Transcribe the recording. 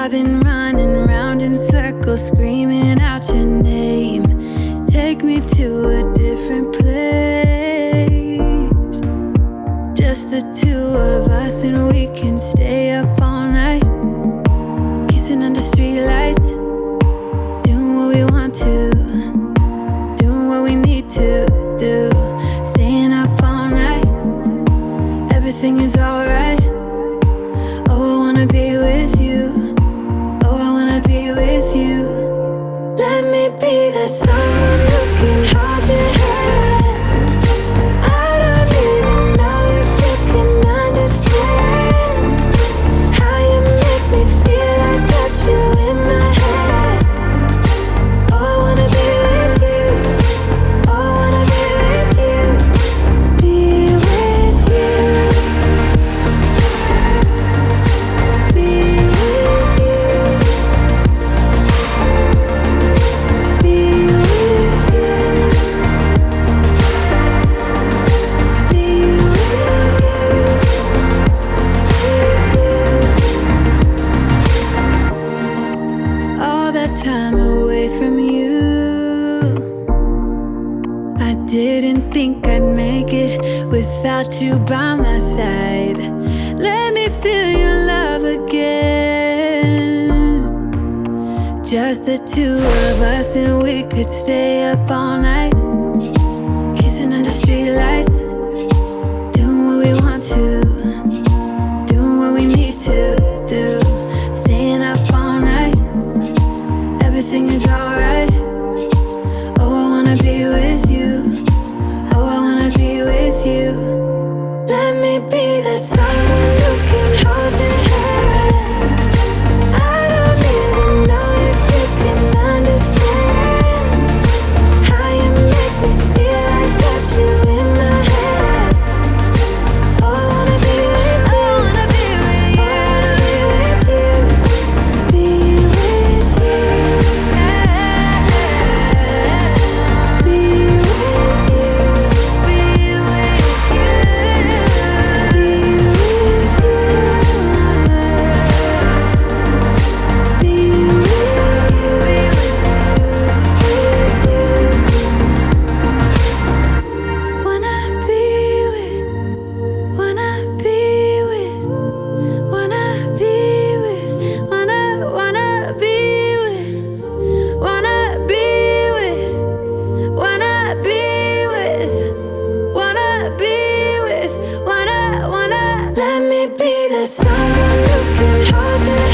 I've been running round in circles, screaming out your name. Take me to a different place. Just the two of us and we can stay up all night, kissing under streetlights, doing what we want to, doing what we need to do, staying up all night. Everything is alright. Oh, I wanna be with you. Oh, I wanna be with you. Let me be that someone who can hold your hand. I don't even know if you can understand how you make me feel. I got you in my head. Oh, I wanna be with you. Oh, I wanna be with you. Be with you. Be with you. Be with you. Be with you. All that time away from you, I didn't think I'd make it without you by my side. Let me feel your love again. Just the two of us and we could stay up all night, kissing under streetlights, doing what we want to, doing what we need to do, staying up all night. Everything is alright. Oh, I wanna be with you. Oh, I wanna be with you. Let me be that someone who can hold your hand. I don't even know if you can understand how you make me feel. I got you in my head. Oh, I wanna be with you. I wanna be with you. I wanna be with you. Be with you. Be with you. Be with you. Be with you. Be with you. Wanna be with. Wanna be with. Wanna be with. Wanna be with. Wanna be with. Wanna be with. Wanna be with. Wanna. Let me be that someone who can hold your